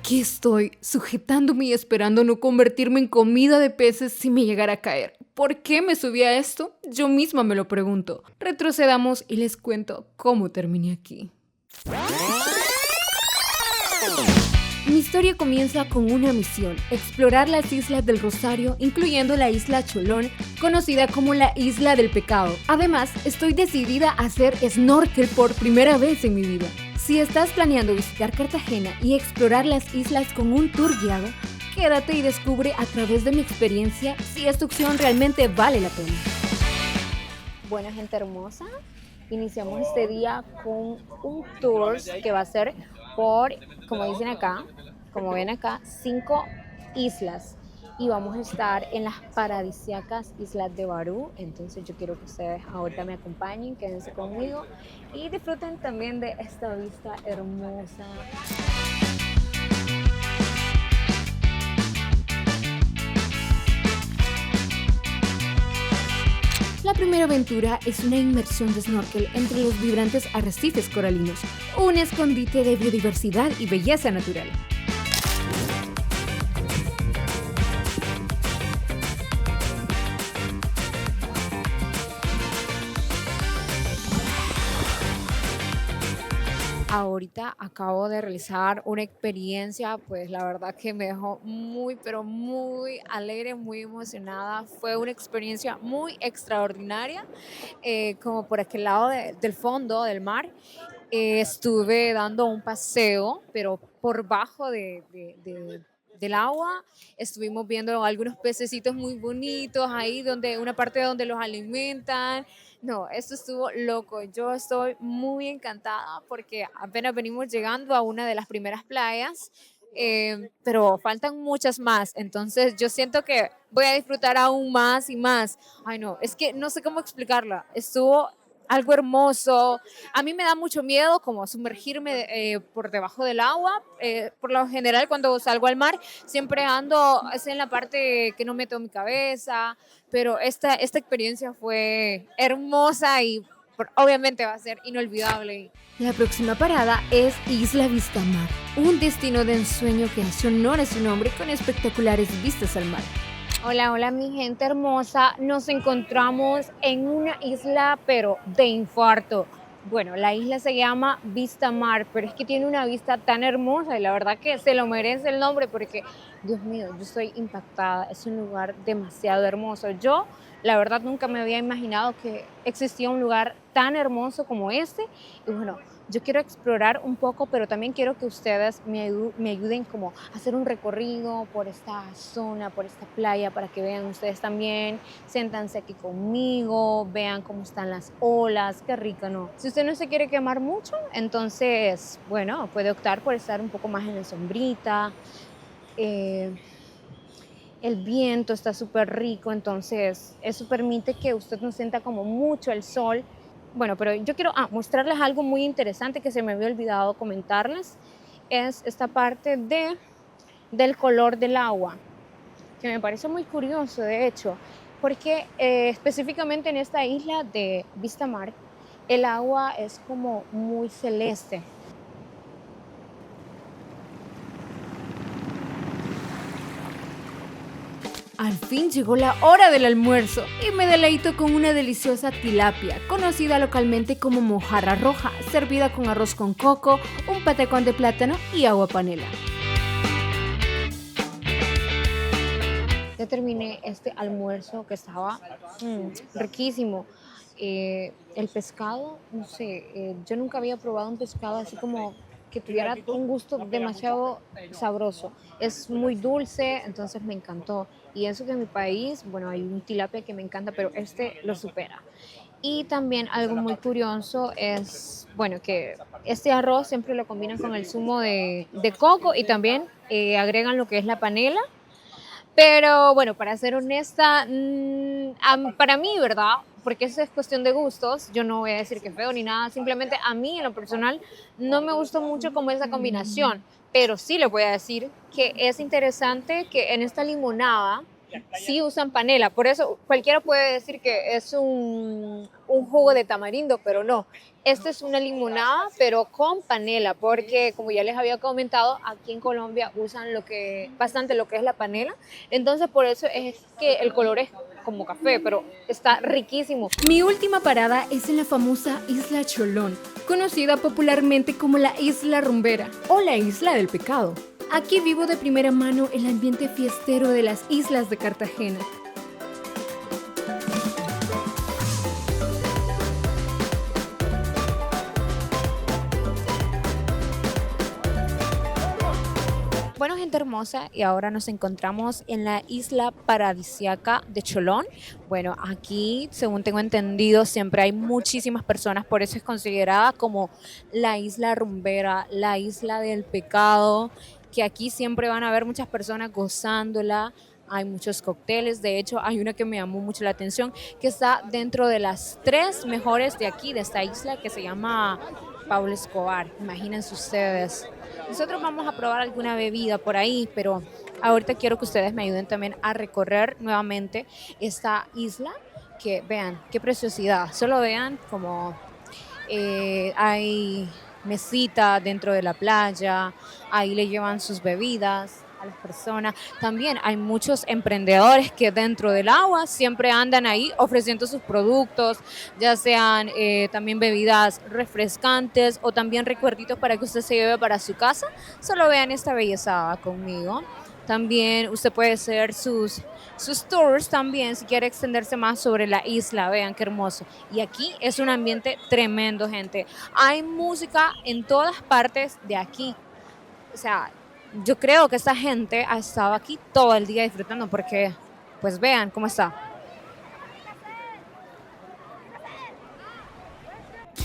Aquí estoy, sujetándome y esperando no convertirme en comida de peces si me llegara a caer. ¿Por qué me subí a esto? Yo misma me lo pregunto. Retrocedamos y les cuento cómo terminé aquí. Mi historia comienza con una misión: explorar las islas del Rosario, incluyendo la isla Cholón, conocida como la Isla del Pecado. Además, estoy decidida a hacer snorkel por primera vez en mi vida. Si estás planeando visitar Cartagena y explorar las islas con un tour guiado, quédate y descubre a través de mi experiencia si esta opción realmente vale la pena. Bueno, gente hermosa, iniciamos este día con un tour que va a ser por, como dicen acá, como ven acá, 5 islas. Y vamos a estar en las paradisíacas islas de Barú. Entonces yo quiero que ustedes ahorita me acompañen, quédense conmigo y disfruten también de esta vista hermosa. La primera aventura es una inmersión de snorkel entre los vibrantes arrecifes coralinos, un escondite de biodiversidad y belleza natural. Ahorita acabo de realizar una experiencia, pues la verdad que me dejó muy, pero muy alegre, muy emocionada. Fue una experiencia muy extraordinaria, como por aquel lado del fondo del mar. Estuve dando un paseo, pero por bajo del agua. Estuvimos viendo algunos pececitos muy bonitos ahí, donde una parte donde los alimentan. No, esto estuvo loco. Yo estoy muy encantada porque apenas venimos llegando a una de las primeras playas, pero faltan muchas más. Entonces yo siento que voy a disfrutar aún más y más. Ay, no, es que no sé cómo explicarla. Estuvo algo hermoso. A mí me da mucho miedo como sumergirme por debajo del agua. Por lo general cuando salgo al mar siempre ando es en la parte que no meto mi cabeza, pero esta experiencia fue hermosa y obviamente va a ser inolvidable. La próxima parada es Isla Vistamar, un destino de ensueño que hace honor a su nombre con espectaculares vistas al mar. Hola, hola mi gente hermosa, nos encontramos en una isla pero de infarto. Bueno, la isla se llama Vista Mar, pero es que tiene una vista tan hermosa y la verdad que se lo merece el nombre porque, Dios mío, yo estoy impactada, es un lugar demasiado hermoso. Yo, la verdad, nunca me había imaginado que existía un lugar tan hermoso como este y bueno, yo quiero explorar un poco, pero también quiero que ustedes me ayuden como a hacer un recorrido por esta zona, por esta playa, para que vean ustedes también, siéntanse aquí conmigo, vean cómo están las olas, qué rico, ¿no? Si usted no se quiere quemar mucho, entonces, bueno, puede optar por estar un poco más en la sombrita. eh, el viento está súper rico, entonces eso permite que usted no sienta como mucho el sol. Bueno, pero yo quiero mostrarles algo muy interesante que se me había olvidado comentarles. Es esta parte del color del agua, que me parece muy curioso, de hecho, porque específicamente en esta isla de Vista Mar, el agua es como muy celeste. Al fin llegó la hora del almuerzo y me deleito con una deliciosa tilapia, conocida localmente como mojarra roja, servida con arroz con coco, un patacón de plátano y agua panela. Ya terminé este almuerzo que estaba riquísimo. El pescado, no sé, yo nunca había probado un pescado así como que tuviera un gusto demasiado sabroso. Es muy dulce, entonces me encantó. Y eso que en mi país, bueno, hay un tilapia que me encanta, pero este lo supera. Y también algo muy curioso es, bueno, que este arroz siempre lo combinan con el zumo de coco y también agregan lo que es la panela, pero bueno, para ser honesta, para mí, ¿verdad? Porque eso es cuestión de gustos, yo no voy a decir que es feo ni nada, simplemente a mí en lo personal no me gustó mucho como esa combinación, pero sí les voy a decir que es interesante que en esta limonada sí usan panela. Por eso cualquiera puede decir que es un jugo de tamarindo, pero no. Esta es una limonada, pero con panela, porque como ya les había comentado, aquí en Colombia usan bastante lo que es la panela. Entonces por eso es que el color es como café, pero está riquísimo. Mi última parada es en la famosa Isla Cholón, conocida popularmente como la Isla Rumbera o la Isla del Pecado. Aquí vivo de primera mano el ambiente fiestero de las islas de Cartagena. Bueno, gente hermosa, y ahora nos encontramos en la isla paradisiaca de Cholón. Bueno, aquí, según tengo entendido, siempre hay muchísimas personas, por eso es considerada como la isla rumbera, la isla del pecado, que aquí siempre van a haber muchas personas gozándola. Hay muchos cócteles, de hecho hay una que me llamó mucho la atención, que está dentro de las 3 mejores de aquí, de esta isla, que se llama Pablo Escobar. Imagínense ustedes. Nosotros vamos a probar alguna bebida por ahí, pero ahorita quiero que ustedes me ayuden también a recorrer nuevamente esta isla, que vean qué preciosidad. Solo vean como hay mesita dentro de la playa, ahí le llevan sus bebidas a las personas. También hay muchos emprendedores que dentro del agua siempre andan ahí ofreciendo sus productos, ya sean también bebidas refrescantes o también recuerditos para que usted se lleve para su casa. Solo vean esta belleza conmigo. También usted puede hacer sus tours también si quiere extenderse más sobre la isla. Vean qué hermoso. Y aquí es un ambiente tremendo, gente. Hay música en todas partes de aquí. O sea, yo creo que esta gente ha estado aquí todo el día disfrutando porque, pues vean cómo está.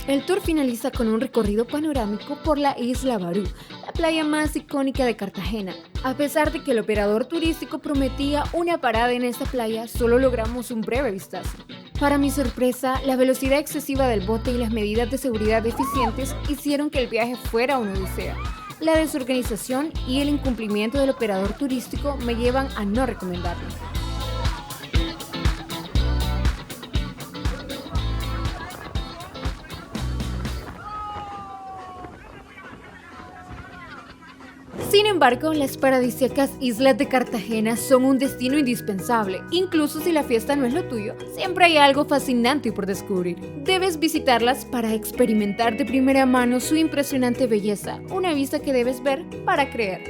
El tour finaliza con un recorrido panorámico por la Isla Barú, la playa más icónica de Cartagena. A pesar de que el operador turístico prometía una parada en esta playa, solo logramos un breve vistazo. Para mi sorpresa, la velocidad excesiva del bote y las medidas de seguridad deficientes hicieron que el viaje fuera una odisea. La desorganización y el incumplimiento del operador turístico me llevan a no recomendarlo. Sin embargo, las paradisíacas islas de Cartagena son un destino indispensable. Incluso si la fiesta no es lo tuyo, siempre hay algo fascinante por descubrir. Debes visitarlas para experimentar de primera mano su impresionante belleza, una vista que debes ver para creer.